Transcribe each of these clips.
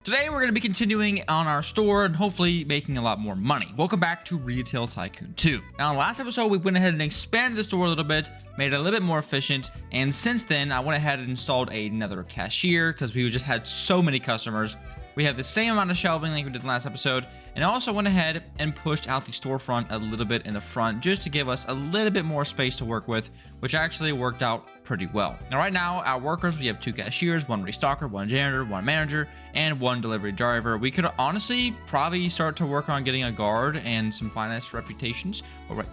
Today we're going to be continuing on our store and hopefully making a lot more money. Welcome back to Retail Tycoon 2. Now in the last episode we went ahead and expanded the store a little bit, made it a little bit more efficient, and since then I went ahead and installed another cashier because we just had so many customers. We have the same amount of shelving like we did in the last episode, and I also went ahead and pushed out the storefront a little bit in the front just to give us a little bit more space to work with, which actually worked out pretty well. Now right now, our workers, we have 2 cashiers, 1 restocker, 1 janitor, 1 manager, and 1 delivery driver. We could honestly probably start to work on getting a guard and some finance reputations, or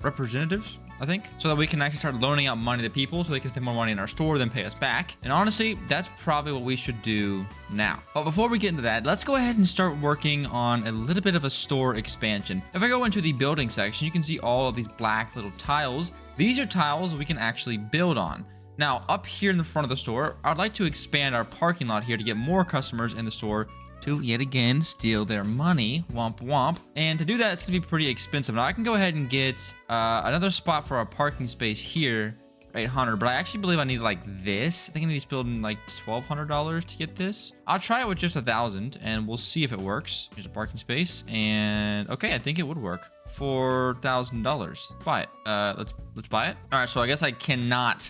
representatives, I think, so that we can actually start loaning out money to people so they can spend more money in our store than pay us back. And honestly, that's probably what we should do now. But before we get into that, let's go ahead and start working on a little bit of a store expansion. If I go into the building section, you can see all of these black little tiles. These are tiles we can actually build on. Now, up here in the front of the store, I'd like to expand our parking lot here to get more customers in the store to yet again steal their money, womp womp. And to do that, it's gonna be pretty expensive. Now I can go ahead and get another spot for our parking space here, 800, but I actually believe I need like this. I think I need to spend like $1,200 to get this. I'll try it with just 1,000 and we'll see if it works. Here's a parking space, and okay, I think it would work for $1,000. Buy it. Let's buy it. All right, so I guess I cannot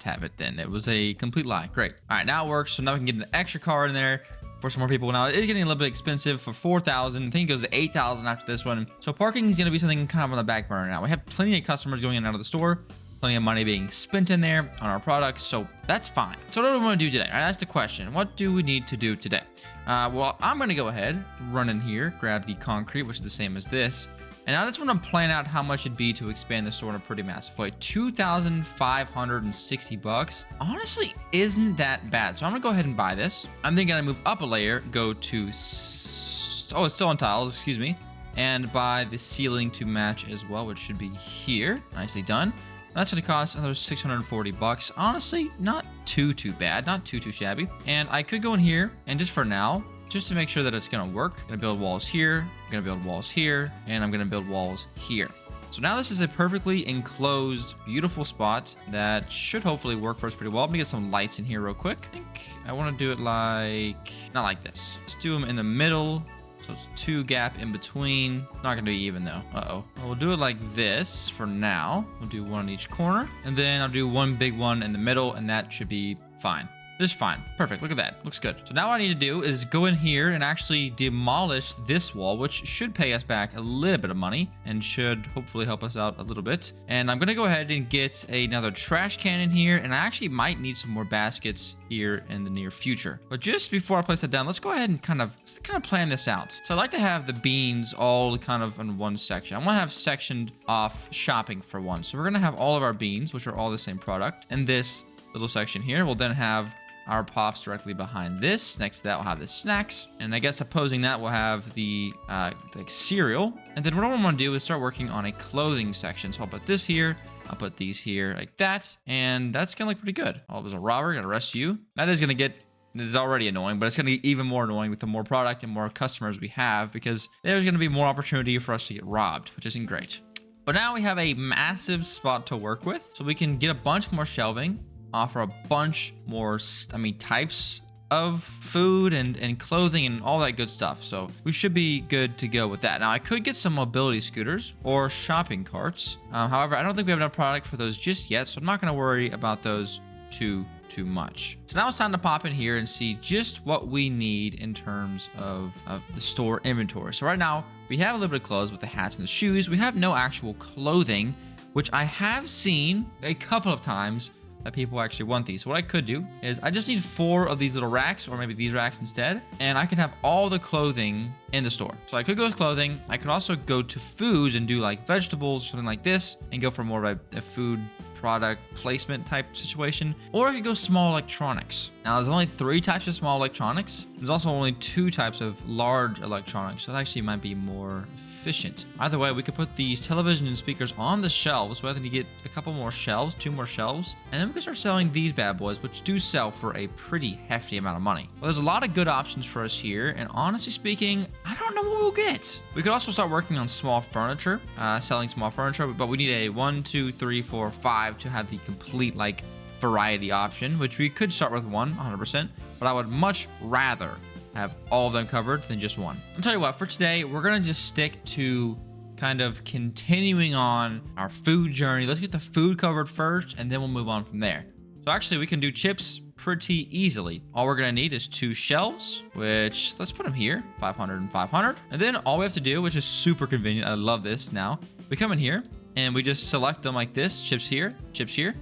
have it then. It was a complete lie. Great. All right, now it works. So now we can get an extra car in there for some more people. Now it's getting a little bit expensive for 4,000. I think it goes to 8,000 after this one. So parking is going to be something kind of on the back burner now. We have plenty of customers going in and out of the store, plenty of money being spent in there on our products, so that's fine. So what do we want to do today? All right, that's the question. What do we need to do today? Well, I'm going to go ahead, run in here, grab the concrete, which is the same as this. And I just want to plan out how much it'd be to expand the store in a pretty massive way. 2,560 bucks. Honestly, isn't that bad. So I'm gonna go ahead and buy this. I'm then gonna move up a layer, go to, oh, it's still on tiles, excuse me. And buy the ceiling to match as well, which should be here. Nicely done. That's gonna cost another 640 bucks. Honestly, not too bad, not too shabby. And I could go in here and just for now, just to make sure that it's gonna work, I'm gonna build walls here, I'm gonna build walls here, and I'm gonna build walls here. So now this is a perfectly enclosed, beautiful spot that should hopefully work for us pretty well. Let me get some lights in here real quick. I think I wanna do it like, not like this. Let's do them in the middle. So it's 2 gap in between. Not gonna be even though, Well, we'll do it like this for now. We'll do 1 on each corner, and then I'll do 1 big one in the middle, and that should be fine. Just fine. Perfect. Look at that. Looks good. So now what I need to do is go in here and actually demolish this wall, which should pay us back a little bit of money and should hopefully help us out a little bit. And I'm going to go ahead and get another trash can in here, and I actually might need some more baskets here in the near future. But just before I place that down, let's go ahead and kind of plan this out. So I like to have the beans all kind of in one section. I want to have sectioned off shopping for one. So we're going to have all of our beans, which are all the same product, and this little section here. We'll then have our pops directly behind this. Next to that, we'll have the snacks. And I guess opposing that, we'll have the cereal. And then what I want to do is start working on a clothing section. So I'll put this here. I'll put these here like that. And that's going to look pretty good. Oh, there's a robber. Got to arrest you. That is going to get... It is already annoying, but it's going to get even more annoying with the more product and more customers we have, because there's going to be more opportunity for us to get robbed, which isn't great. But now we have a massive spot to work with. So we can get a bunch more shelving, offer a bunch more, types of food and clothing and all that good stuff. So we should be good to go with that. Now I could get some mobility scooters or shopping carts. However, I don't think we have enough product for those just yet, so I'm not going to worry about those too much. So now it's time to pop in here and see just what we need in terms of the store inventory. So right now we have a little bit of clothes with the hats and the shoes. We have no actual clothing, which I have seen a couple of times that people actually want these. So what I could do is I just need 4 of these little racks, or maybe these racks instead, and I can have all the clothing in the store. So I could go with clothing. I could also go to foods and do like vegetables, something like this, and go for more of a food product placement type situation. Or I could go small electronics. Now there's only 3 types of small electronics. There's also only 2 types of large electronics. So that actually might be more efficient. Either way, we could put these television and speakers on the shelves. We have to get a couple more shelves, 2 more shelves, and then we can start selling these bad boys, which do sell for a pretty hefty amount of money. Well, there's a lot of good options for us here, and honestly speaking, I don't know what we'll get. We could also start working on small furniture, selling small furniture, but we need a 1, 2, 3, 4, 5 to have the complete like variety option, which we could start with one 100%, but I would much rather have all of them covered than just one. I'll tell you what, for today, we're gonna just stick to kind of continuing on our food journey. Let's get the food covered first, and then we'll move on from there. So actually, we can do chips pretty easily. All we're gonna need is 2 shelves, which let's put them here, 500 and 500. And then all we have to do, which is super convenient, I love this now, we come in here and we just select them like this, chips here,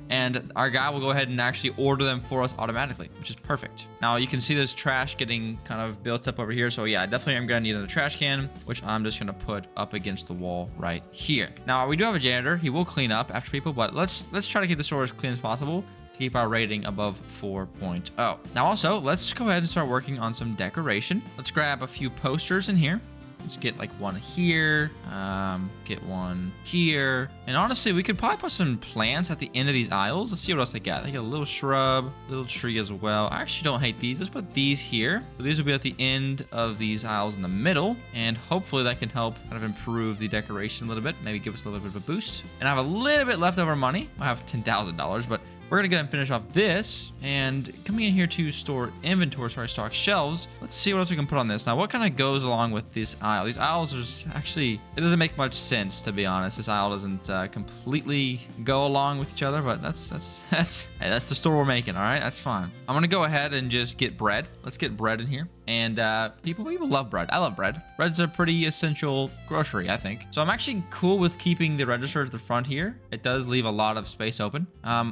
and our guy will go ahead and actually order them for us automatically, which is perfect. Now you can see there's trash getting kind of built up over here. So yeah, definitely I'm gonna need another trash can, which I'm just gonna put up against the wall right here. Now we do have a janitor. He will clean up after people, but let's try to keep the store as clean as possible to keep our rating above 4.0. Now also, let's go ahead and start working on some decoration. Let's grab a few posters in here. Let's get like one here, get one here. And honestly, we could probably put some plants at the end of these aisles. Let's see what else I got. I got a little shrub, little tree as well. I actually don't hate these. Let's put these here. So these will be at the end of these aisles in the middle. And hopefully that can help kind of improve the decoration a little bit. Maybe give us a little bit of a boost. And I have a little bit leftover money. I have $10,000, but we're gonna go ahead and finish off this, and coming in here to store inventory, stock shelves. Let's see what else we can put on this. Now, what kind of goes along with this aisle? These aisles are actually, it doesn't make much sense, to be honest. This aisle doesn't completely go along with each other, but that's hey, that's the store we're making, all right? That's fine. I'm gonna go ahead and just get bread. Let's get bread in here. And people love bread. I love bread. Bread's a pretty essential grocery, I think. So I'm actually cool with keeping the register at the front here. It does leave a lot of space open.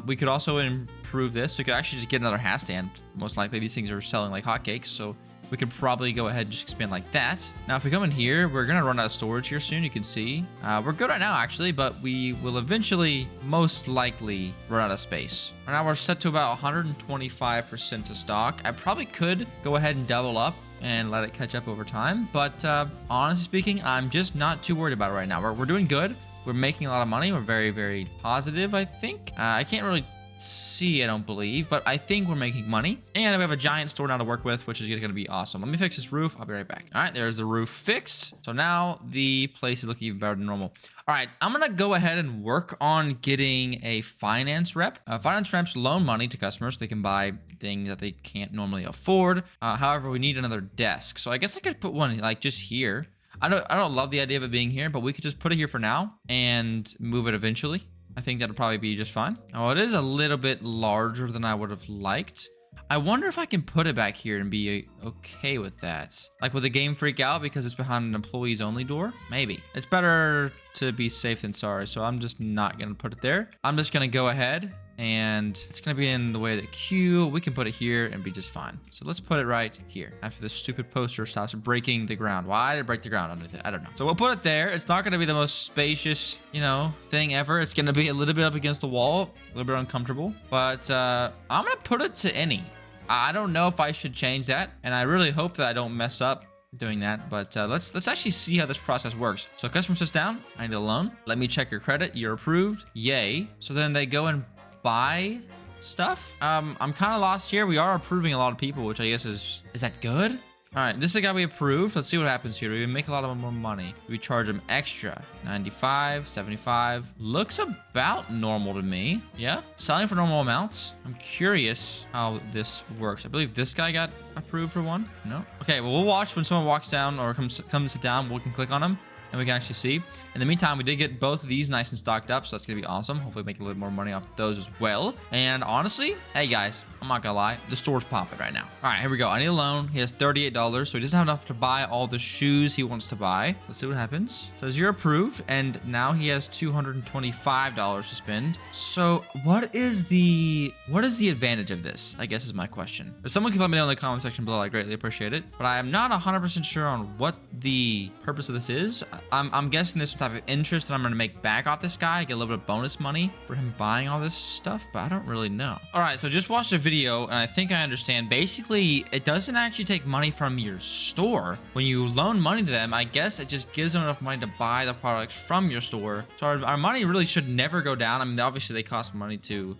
We could also improve this. We could actually just get another hat stand. Most likely these things are selling like hotcakes, so we could probably go ahead and just expand like that. Now, if we come in here, we're gonna run out of storage here soon. You can see we're good right now, actually, but we will eventually most likely run out of space. Right now, we're set to about 125% of stock. I probably could go ahead and double up and let it catch up over time, but honestly speaking, I'm just not too worried about it right now. We're doing good. We're making a lot of money. We're very, very positive, I think. I can't really see, I don't believe, but I think we're making money, and we have a giant store now to work with, which is going to be awesome. Let me fix this roof. I'll be right back. All right, there's the roof fixed. So now the place is looking even better than normal. All right, I'm going to go ahead and work on getting a finance rep. Finance reps loan money to customers so they can buy things that they can't normally afford. However, we need another desk. So I guess I could put one like just here. I don't love the idea of it being here, but we could just put it here for now and move it eventually. I think that'll probably be just fine. Oh, it is a little bit larger than I would have liked. I wonder if I can put it back here and be okay with that. Like, will the game freak out because it's behind an employees only door? Maybe. It's better to be safe than sorry, so I'm just not gonna put it there. I'm just gonna go ahead and it's gonna be in the way of the queue. We can put it here and be just fine. So let's put it right here after this stupid poster stops breaking the ground. Why did it break the ground underneath it? I don't know. So we'll put it there. It's not gonna be the most spacious, thing ever. It's gonna be a little bit up against the wall, a little bit uncomfortable, but I'm gonna put it to any. I don't know if I should change that, and I really hope that I don't mess up doing that, but let's actually see how this process works. So customer sits down, I need a loan. Let me check your credit. You're approved. Yay. So then they go and buy stuff. I'm kind of lost here. We are approving a lot of people, which I guess is that good? All right, this is the guy we approved. Let's see what happens here. Do we make a lot of more money? Do we charge him extra? 95, 75. Looks about normal to me. Yeah, selling for normal amounts. I'm curious how this works. I believe this guy got approved for one. No? Okay, well, we'll watch when someone walks down or comes sit down. We can click on them and we can actually see. In the meantime, we did get both of these nice and stocked up, so that's gonna be awesome. Hopefully make a little more money off those as well. And honestly, hey guys, I'm not gonna lie, the store's popping right now. All right, here we go. I need a loan. He has $38, so he doesn't have enough to buy all the shoes he wants to buy. Let's see what happens. It says you're approved, and now he has $225 to spend. So what is the advantage of this, I guess is my question. If someone can let me know in the comment section below, I greatly appreciate it. But I am not 100% sure on what the purpose of this is. I'm guessing there's some type of interest that I'm gonna make back off this guy. I get a little bit of bonus money for him buying all this stuff, but I don't really know. All right, so just watched a video and I think I understand. Basically, it doesn't actually take money from your store. When you loan money to them, I guess it just gives them enough money to buy the products from your store. So our money really should never go down. I mean, obviously they cost money to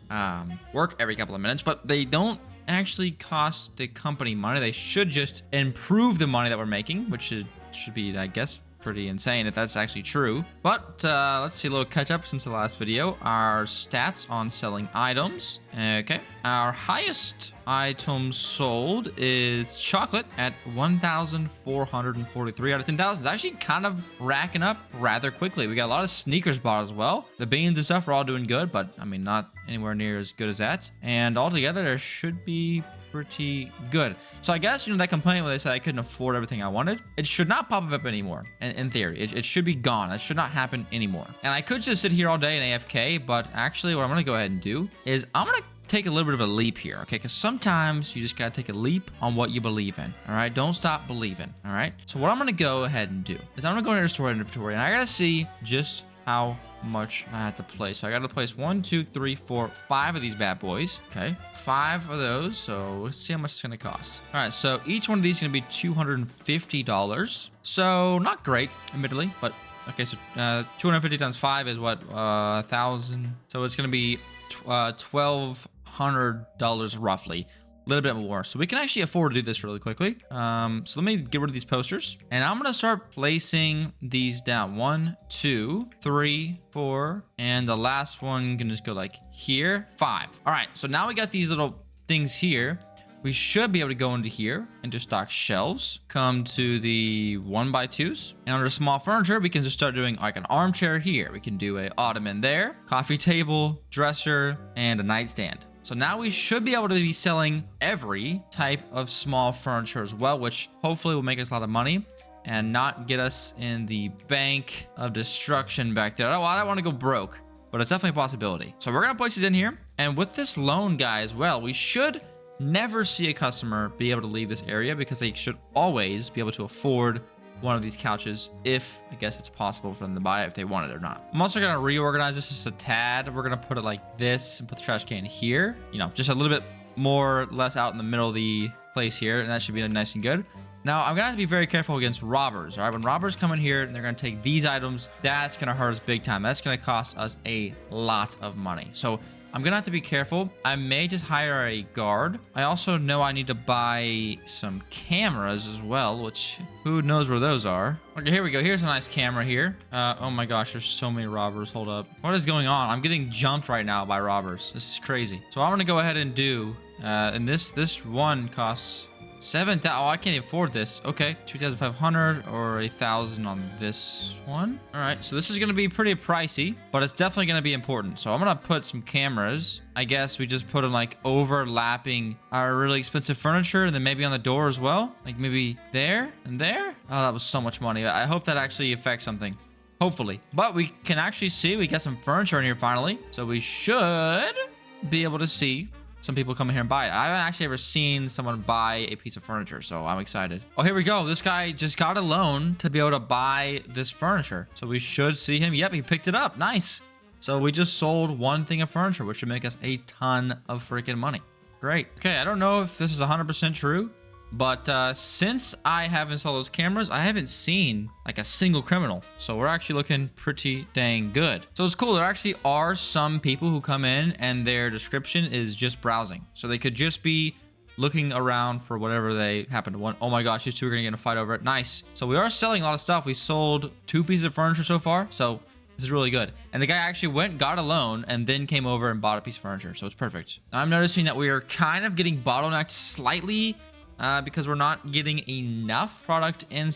work every couple of minutes, but they don't actually cost the company money. They should just improve the money that we're making, which should be, I guess, pretty insane if that's actually true. But let's see a little catch up since the last video. Our stats on selling items. Okay. Our highest item sold is chocolate at 1,443 out of 10,000. It's actually kind of racking up rather quickly. We got a lot of sneakers bought as well. The beans and stuff are all doing good, but I mean, not anywhere near as good as that. And altogether, there should be pretty good. So I guess, that complaint where they said I couldn't afford everything I wanted, it should not pop up anymore. In theory, it should be gone. It should not happen anymore. And I could just sit here all day and AFK, but actually what I'm going to go ahead and do is I'm going to take a little bit of a leap here, okay? Because sometimes you just got to take a leap on what you believe in, all right? Don't stop believing, all right? So what I'm going to go ahead and do is I'm going to go into store inventory, and I got to see just how much I have to place. So I got to place 1, 2, 3, 4, 5 of these bad boys. Okay, 5 of those. So let's see how much it's going to cost. All right, so each one of these is going to be $250. So not great, admittedly, but okay. So 250 times 5 is what, 1,000. So it's going to be $1,200 roughly. A little bit more. So we can actually afford to do this really quickly. So let me get rid of these posters. And I'm going to start placing these down. 1, 2, 3, 4. And the last one can just go like here. 5. All right. So now we got these little things here. We should be able to go into here, into stock shelves, come to the 1x2s. And under small furniture, we can just start doing like an armchair here. We can do a ottoman there, coffee table, dresser, and a nightstand. So now we should be able to be selling every type of small furniture as well, which hopefully will make us a lot of money and not get us in the bank of destruction back there. I don't want to go broke, but it's definitely a possibility. So we're going to place these in here. And with this loan guy as well, we should never see a customer be able to leave this area because they should always be able to afford one of these couches if I guess it's possible for them to buy it if they want it or not. I'm also going to reorganize this just a tad. We're going to put it like this and put the trash can here, just a little bit more less out in the middle of the place here, and that should be nice and good. Now I'm gonna have to be very careful against robbers. All right, when robbers come in here and they're gonna take these items, that's gonna hurt us big time. That's gonna cost us a lot of money. So I'm gonna have to be careful. I may just hire a guard. I also know I need to buy some cameras as well, which who knows where those are. Okay, here we go. Here's a nice camera here. Oh my gosh, there's so many robbers. Hold up. What is going on? I'm getting jumped right now by robbers. This is crazy. So I'm gonna go ahead and do, and this one costs 7,000. Oh, I can't even afford this. Okay, 2,500 or 1,000 on this one. All right, so this is gonna be pretty pricey, but it's definitely gonna be important. So I'm gonna put some cameras. I guess we just put them like overlapping our really expensive furniture, and then maybe on the door as well, like maybe there and there. Oh, that was so much money. I hope that actually affects something. Hopefully, but we can actually see we got some furniture in here finally, so we should be able to see some people come in here and buy it. I haven't actually ever seen someone buy a piece of furniture, so I'm excited. Oh, here we go. This guy just got a loan to be able to buy this furniture. So we should see him. Yep, he picked it up. Nice. So we just sold one thing of furniture, which should make us a ton of freaking money. Great. Okay, I don't know if this is 100% true, but since I have installed those cameras, I haven't seen like a single criminal. So we're actually looking pretty dang good. So it's cool. There actually are some people who come in and their description is just browsing. So they could just be looking around for whatever they happen to want. Oh my gosh, these two are gonna get in a fight over it. Nice. So we are selling a lot of stuff. We sold 2 pieces of furniture so far. So this is really good. And the guy actually went, got a loan, and then came over and bought a piece of furniture. So it's perfect. I'm noticing that we are kind of getting bottlenecked slightly because we're not getting enough product inside